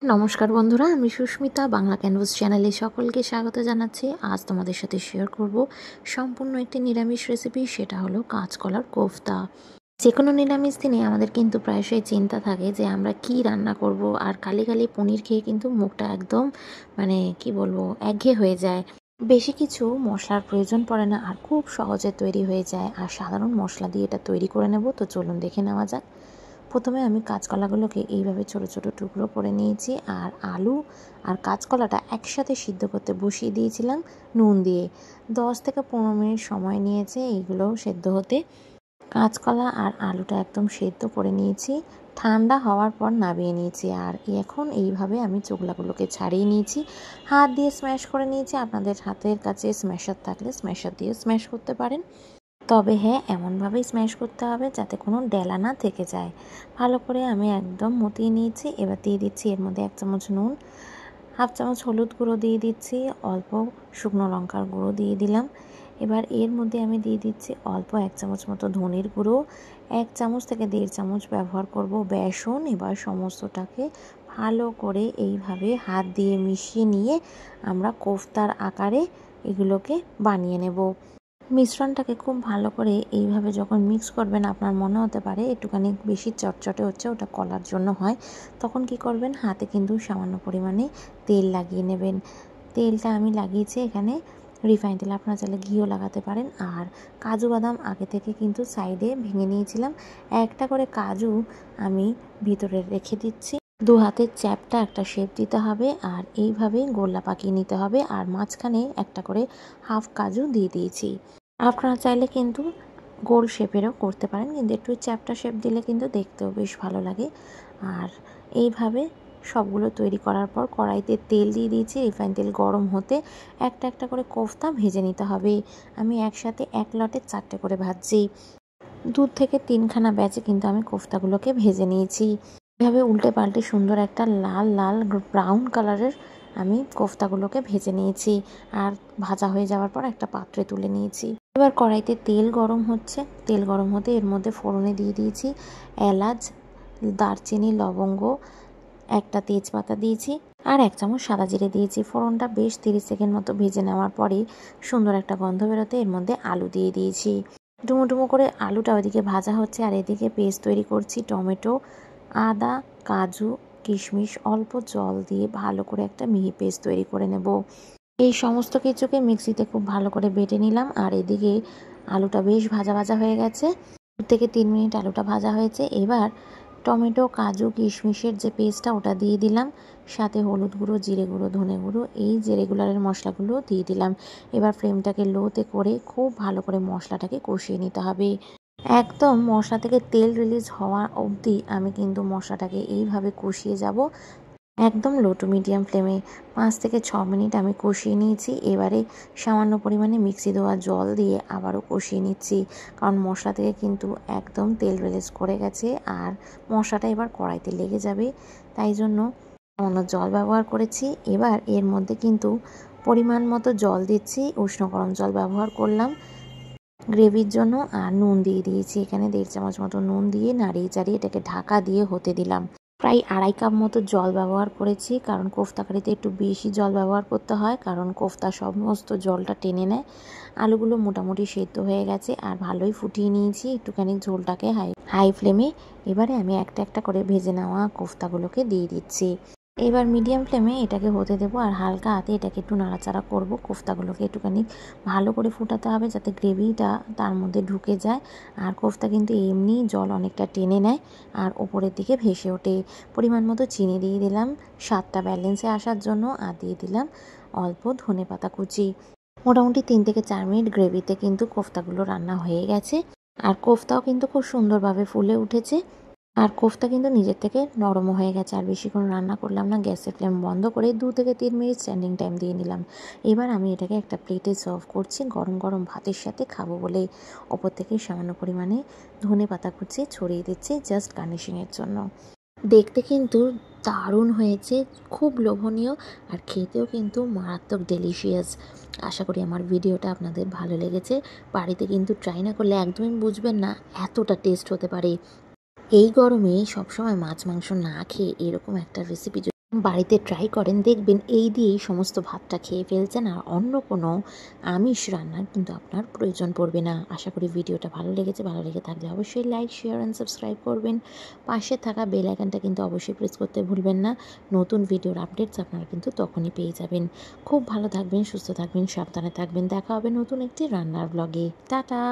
নমস্কার বন্ধুরা, আমি সুস্মিতা বাংলা ক্যানভাস চ্যানেলে সকলকে স্বাগত জানাচ্ছি। আজ তোমাদের সাথে শেয়ার করব সম্পূর্ণ একটি নিরামিষ রেসিপি, সেটা হলো কাঁচকলার কোফতা। যে কোনো নিরামিষ দিনে আমাদের কিন্তু প্রায়শই চিন্তা থাকে যে আমরা কি রান্না করব, আর খালি খালি পনির খেয়ে কিন্তু মুখটা একদম কি বলবো একঘেয়ে হয়ে যায়। বেশি কিছু মশলার প্রয়োজন পড়ে না, আর খুব সহজে তৈরি হয়ে যায়, আর সাধারণ মশলা দিয়ে এটা তৈরি করে নেব। তো চলুন দেখে নেওয়া যাক। প্রথমে আমি কাঁচকলাগুলোকে এইভাবে ছোট ছোট টুকরো করে নিয়েছি, আর আলু আর কাঁচকলাটা একসাথে সিদ্ধ করতে বসিয়ে দিয়েছিলাম নুন দিয়ে। 10 থেকে 15 মিনিট সময় নিয়েছে এইগুলো সেদ্ধ হতে। কাঁচকলা আর আলুটা একদম সেদ্ধ করে নিয়েছি, ঠান্ডা হওয়ার পর নামিয়ে নিয়েছি। আর এখন এইভাবে আমি চোখলাগুলোকে ছাড়িয়ে নিয়েছি, হাত দিয়ে স্ম্যাশ করে নিয়েছি। আপনাদের হাতের কাছে স্ম্যাশার থাকলে স্ম্যাশার দিয়ে স্ম্যাশ করতে পারেন, তবে হ্যাঁ, এমনভাবেই স্ম্যাশ করতে হবে যাতে কোনো ডেলা না থেকে যায়। ভালো করে আমি একদম মতিয়ে নিয়েছি। এবার দিয়ে দিচ্ছি এর মধ্যে 1 চামচ নুন, হাফ চামচ হলুদ গুঁড়ো দিয়ে দিচ্ছি, অল্প শুকনো লঙ্কার গুঁড়ো দিয়ে দিলাম। এবার এর মধ্যে আমি দিয়ে দিচ্ছি অল্প 1 চামচ মতো ধনের গুঁড়ো, 1 চামচ থেকে 1.5 চামচ ব্যবহার করব বেসন। এবার সমস্তটাকে ভালো করে এইভাবে হাত দিয়ে মিশিয়ে নিয়ে আমরা কোফতার আকারে এগুলোকে বানিয়ে নেব। মিশ্রণটাকে খুব ভালো করে এইভাবে যখন মিক্স করবেন, আপনার মনে হতে পারে একটুখানি বেশি চটচটে হচ্ছে, ওটা কলার জন্য হয়। তখন কি করবেন, হাতে কিন্তু সামান্য পরিমাণে তেল লাগিয়ে নেবেন। তেলটা আমি লাগিয়েছি এখানে রিফাইন তেল, আপনারা চাইলে ঘিও লাগাতে পারেন। আর কাজু বাদাম আগে থেকে কিন্তু সাইডে ভেঙে নিয়েছিলাম। একটা করে কাজু আমি ভিতরে রেখে দিচ্ছি। 2 হাতের চ্যাপটা একটা শেপ দিতে হবে, আর এইভাবেই গোল্লা পাকিয়ে নিতে হবে। আর মাঝখানে একটা করে হাফ কাজু দিয়ে দিয়েছি। আপনারা চাইলে কিন্তু গোল শেপেরও করতে পারেন, কিন্তু একটু চ্যাপ্টা শেপ দিলে কিন্তু দেখতেও বেশ ভালো লাগে। আর এইভাবে সবগুলো তৈরি করার পর কড়াইতে তেল দিয়ে দিয়েছি, রিফাইন তেল গরম হতে একটা একটা করে কোফতা ভেজে নিতে হবে। আমি একসাথে এক লটে 4টে করে ভাজছি। 2 থেকে 3খানা ব্যাচে কিন্তু আমি কোফতাগুলোকে ভেজে নিয়েছি। এভাবে উল্টে পাল্টে সুন্দর একটা লাল লাল ব্রাউন কালারের আমি কোফতাগুলোকে ভেজে নিয়েছি। আর ভাজা হয়ে যাওয়ার পর একটা পাত্রে তুলে নিয়েছি। এবার কড়াইতে তেল গরম হচ্ছে, তেল গরম হতে এর মধ্যে ফোড়নে দিয়ে দিয়েছি এলাচ, দারচিনি, লবঙ্গ, একটা তেজপাতা দিয়েছি, আর 1 চামচ সাদা জিরে দিয়েছি। ফোড়নটা বেশ 30 সেকেন্ড মতো ভেজে নেওয়ার পরে সুন্দর একটা গন্ধ বেরোতে এর মধ্যে আলু দিয়ে দিয়েছি। ডুমো ডুমো করে আলুটা ওইদিকে ভাজা হচ্ছে, আর এদিকে পেস্ট তৈরি করছি টমেটো, আদা, কাজু, কিশমিশ, অল্প জল দিয়ে ভালো করে একটা মিহি পেস্ট তৈরি করে নেব। এই সমস্ত কিছুকে মিক্সিতে খুব ভালো করে বেটে নিলাম। আর এদিকে আলুটা বেশ ভাজা ভাজা হয়ে গেছে, 2 থেকে 3 মিনিট আলুটা ভাজা হয়েছে। এবার টমেটো, কাজু, কিশমিশের যে পেস্টটা ওটা দিয়ে দিলাম, সাথে হলুদ গুঁড়ো, জিরে গুঁড়ো, ধনে গুঁড়ো, এই যে রেগুলারের মশলাগুলো দিয়ে দিলাম। এবার ফ্লেমটাকে লোতে করে খুব ভালো করে মশলাটাকে কষিয়ে নিতে হবে। একদম মশলা থেকে তেল রিলিজ হওয়া অবধি আমি কিন্তু মশলাটাকে এইভাবে কষিয়ে যাব, একদম লো টু মিডিয়াম ফ্লেমে। 5 থেকে 6 মিনিট আমি কষিয়ে নিয়েছি। এবারে সামান্য পরিমাণে মিক্সি দেওয়া জল দিয়ে আবারও কষিয়ে নিচ্ছি, কারণ মশলা থেকে কিন্তু একদম তেল রিলিজ করে গেছে, আর মশলাটা এবার কড়াইতে লেগে যাবে, তাই জন্য অন্য জল ব্যবহার করেছি। এবার এর মধ্যে কিন্তু পরিমাণ মতো জল দিচ্ছি, উষ্ণ গরম জল ব্যবহার করলাম গ্রেভির জন্য। আর নুন দিয়ে দিয়েছি এখানে 1.5 চামচ মতো নুন দিয়ে নাড়িয়ে চাড়িয়ে এটাকে ঢাকা দিয়ে হতে দিলাম। প্রায় 2.5 কাপ মতো জল ব্যবহার করেছি, কারণ কোফতা কারিতে একটু বেশি জল ব্যবহার করতে হয়, কারণ কোফতা সমস্ত জলটা টেনে নেয়। আলুগুলো মোটামুটি সেদ্ধ হয়ে গেছে, আর ভালোই ফুটিয়ে নিয়েছি একটুখানি ঝোলটাকে হাই ফ্লেমে। এবারে আমি একটা একটা করে ভেজে নেওয়া কোফতাগুলোকে দিয়ে দিচ্ছি। এবার মিডিয়াম ফ্লেমে এটাকে হতে দেবো, আর হালকা হাতে এটাকে একটু নাড়াচাড়া করব। কোফতাগুলোকে একটুখানি ভালো করে ফুটাতে হবে যাতে গ্রেভিটা তার মধ্যে ঢুকে যায়। আর কোফতা কিন্তু এমনিই জল অনেকটা টেনে নেয় আর ওপরের দিকে ভেসে ওঠে। পরিমাণ মতো চিনি দিয়ে দিলাম স্বাদটা ব্যালেন্সে আসার জন্য, আর দিয়ে দিলাম অল্প ধনেপাতা কুচি। মোটামুটি 3 থেকে 4 মিনিট গ্রেভিতে কিন্তু কোফতাগুলো রান্না হয়ে গেছে, আর কোফতাও কিন্তু খুব সুন্দরভাবে ফুলে উঠেছে। আর কোফতা কিন্তু নিজের থেকে নরমও হয়ে গেছে। আর বেশিক্ষণ রান্না করলাম না, গ্যাসের ফ্লেম বন্ধ করে 2 থেকে 3 মিনিট স্ট্যান্ডিং টাইম দিয়ে নিলাম। এবার আমি এটাকে একটা প্লেটে সার্ভ করছি গরম গরম ভাতের সাথে খাবো বলে। ওপর থেকে সামান্য পরিমাণে ধনেপাতা কুচি ছড়িয়ে দিচ্ছি জাস্ট গার্নিশিংয়ের জন্য। দেখতে কিন্তু দারুণ হয়েছে, খুব লোভনীয়, আর খেতেও কিন্তু মারাত্মক ডেলিশিয়াস। আশা করি আমার ভিডিওটা আপনাদের ভালো লেগেছে। বাড়িতে কিন্তু ট্রাই না করলে একদমই বুঝবেন না এতটা টেস্ট হতে পারে। এই গরমে সবসময় মাছ মাংস না খেয়ে এরকম একটা রেসিপি বাড়িতে ট্রাই করেন, দেখবেন এই দিয়েই সমস্ত ভাতটা খেয়ে ফেলছেন আর অন্য কোনো আমিষ রান্নার কিন্তু আপনার প্রয়োজন পড়বে না। আশা করি ভিডিওটা ভালো লেগেছে। ভালো লেগে থাকলে অবশ্যই লাইক, শেয়ার অ্যান্ড সাবস্ক্রাইব করবেন। পাশে থাকা বেল আইকনটা কিন্তু অবশ্যই প্রেস করতে ভুলবেন না। নতুন ভিডিওর আপডেটস আপনারা কিন্তু তখনই পেয়ে যাবেন। খুব ভালো থাকবেন, সুস্থ থাকবেন, সাবধানে থাকবেন। দেখা হবে নতুন একটি রান্নার ব্লগে। টাটা।